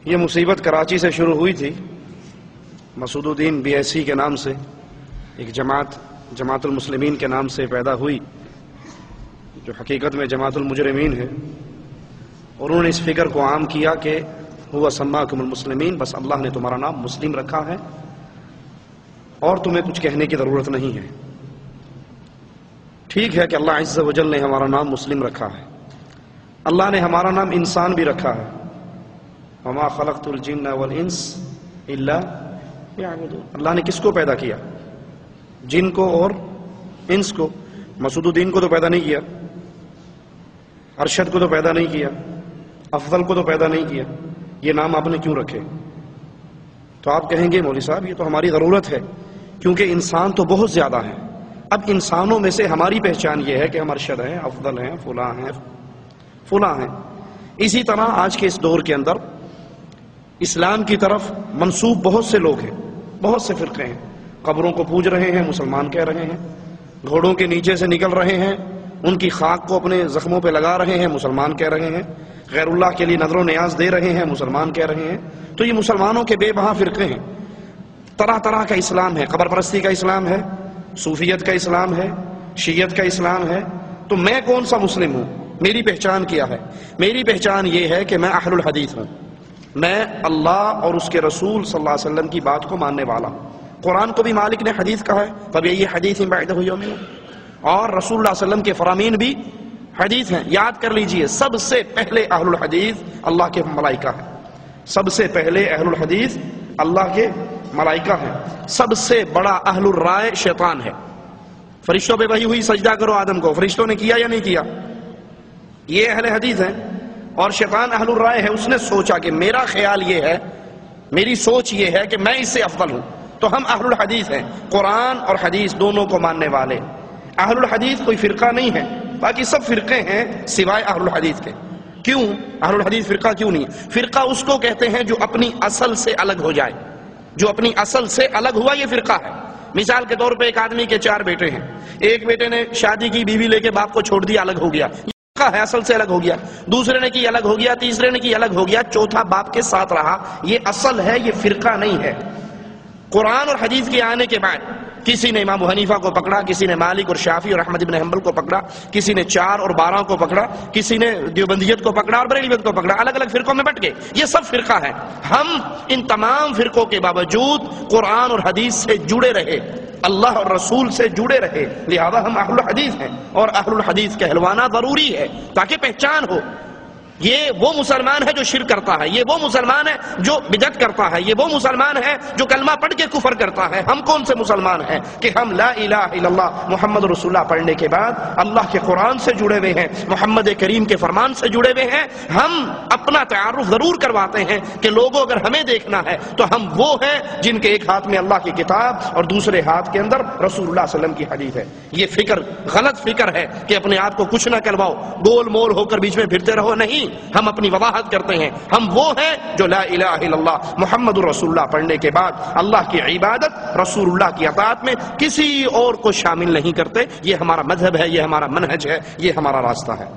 یہ مصیبت کراچی سے شروع ہوئی تھی۔ مسعود الدین BSc کے نام سے ایک جماعت المسلمین کے نام سے پیدا ہوئی، جو حقیقت میں جماعت المجرمین ہے، اور انہوں نے اس فکر کو عام کیا کہ ہوا سماکم المسلمین، بس اللہ نے تمہارا نام مسلم رکھا ہے اور تمہیں کچھ کہنے کی ضرورت نہیں ہے۔ ٹھیک ہے کہ اللہ عز و جل نے ہمارا نام مسلم رکھا ہے، اللہ نے ہمارا نام انسان بھی رکھا ہے، وما خلقت الجن والانس الا ليعبدون۔ اللہ نے کس کو پیدا کیا؟ جن کو اور انس کو۔ مسعود الدین کو تو پیدا نہیں کیا، ارشد کو تو پیدا نہیں کیا، افضل کو تو پیدا نہیں کیا، یہ نام آپ نے کیوں رکھے؟ تو آپ کہیں گے مولوی صاحب یہ تو ہماری ضرورت ہے، کیونکہ انسان تو بہت زیادہ ہیں۔ اب انسانوں میں سے ہماری پہچان یہ ہے کہ ہم ارشد ہیں، افضل ہیں، فلاں ہیں۔ اسی طرح آج کے اس دور کے اندر اسلام کی طرف منسوب بہت سے لوگ ہیں، بہت سے فرقے ہیں۔ قبروں کو پوج رہے ہیں، مسلمان کہہ رہے ہیں، گھوڑوں کے نیچے سے نکل رہے ہیں، ان کی خاک کو اپنے زخموں پہ لگا رہے ہیں، مسلمان کہہ رہے ہیں، غیر اللہ کے لیے نذر و نیاز دے رہے ہیں، مسلمان کہہ رہے ہیں۔ تو یہ مسلمانوں کے بے بہا فرقے ہیں، طرح طرح کا اسلام ہے، قبر پرستی کا اسلام ہے، صوفیت کا اسلام ہے، شیعت کا اسلام ہے۔ تو میں کون سا مسلم ہوں؟ میری پہچان کیا ہے؟ میری پہچان یہ ہے کہ میں اہل الحدیث ہوں، میں اللہ اور اس کے رسول صلی اللہ علیہ وسلم کی بات کو ماننے والا ہوں۔ قرآن کو بھی مالک نے حدیث کہا ہے، فَبِأَيِّ حَدِيثٍ بَعْدَهُ يُؤْمِنُونَ، اور رسول اللہ صلی اللہ علیہ وسلم کے فرامین بھی حدیث ہیں۔ یاد کر لیجئے، سب سے پہلے اہل الحدیث اللہ کے ملائکہ ہیں، سب سے پہلے اہل الحدیث اللہ کے ملائکہ ہیں۔ سب سے بڑا اہل الرائے شیطان ہے۔ فرشتوں پہ وحی ہوئی سجدہ کرو آدم کو، فرشتوں نے کیا یا نہیں کیا؟ یہ اہل حدیث ہیں۔ اور شیطان اہل الرائے ہے، اس نے سوچا کہ میرا خیال یہ ہے، میری سوچ یہ ہے کہ میں اس سے افضل ہوں، تو ہم اہل الحدیث ہیں، قرآن اور حدیث دونوں کو ماننے والے۔ اہل الحدیث کوئی فرقہ نہیں ہے، باقی سب فرقے ہیں سوائے اہل الحدیث کے۔ کیوں اہل الحدیث فرقہ کیوں نہیں؟ فرقہ اس کو کہتے ہیں جو اپنی اصل سے الگ ہو جائے، جو اپنی اصل سے الگ ہوا، یہ فرقہ ہے۔ مثال کے طور پہ ایک آدمی کے 4 بیٹے ہیں، ایک بیٹے نے شادی کی، بیوی لے کے باپ کو چھوڑ دیا، الگ ہو گیا، ہے اصل سے الگ ہو گیا۔ دوسرے نے کی، الگ ہو گیا۔ تیسرے نے کی، الگ ہو گیا۔ چوتھا باپ کے ساتھ رہا، یہ اصل ہے، یہ فرقہ نہیں ہے۔ قرآن اور حدیث کے آنے کے بعد کسی نے امام حنیفہ کو پکڑا، کسی نے مالک اور شافعی اور احمد بن حنبل کو پکڑا، کسی نے 4 اور 12 کو پکڑا، کسی نے دیوبندیت کو پکڑا اور بریلویت کو پکڑا، الگ الگ فرقوں میں بٹ گئے۔ یہ سب فرقہ ہے۔ ہم ان تمام فرقوں کے باوجود قرآن اور حدیث سے جڑے رہے، اللہ اور رسول سے جڑے رہے، لہذا ہم اہل الحدیث ہیں، اور اہل الحدیث کہلوانا ضروری ہے تاکہ پہچان ہو۔ یہ وہ مسلمان ہے جو شرک کرتا ہے، یہ وہ مسلمان ہے جو بدعت کرتا ہے، یہ وہ مسلمان ہے جو کلمہ پڑھ کے کفر کرتا ہے۔ ہم کون سے مسلمان ہیں کہ ہم لا الہ الا اللہ محمد رسول اللہ پڑھنے کے بعد اللہ کے قرآن سے جڑے ہوئے ہیں، محمد کریم کے فرمان سے جڑے ہوئے ہیں۔ ہم اپنا تعارف ضرور کرواتے ہیں کہ لوگوں اگر ہمیں دیکھنا ہے تو ہم وہ ہیں جن کے ایک ہاتھ میں اللہ کی کتاب اور دوسرے ہاتھ کے اندر رسول اللہ صلی اللہ علیہ وسلم کی حدیث ہے۔ یہ فکر غلط فکر ہے کہ اپنے آپ کو کچھ نہ کرواؤ، گول مول ہو کر بیچ میں پھرتے رہو، نہیں۔ ہم اپنی وضاحت کرتے ہیں، ہم وہ ہیں جو لا الہ الا اللہ محمد رسول اللہ پڑھنے کے بعد اللہ کی عبادت، رسول اللہ کی اطاعت میں کسی اور کو شامل نہیں کرتے۔ یہ ہمارا مذہب ہے، یہ ہمارا منہج ہے، یہ ہمارا راستہ ہے۔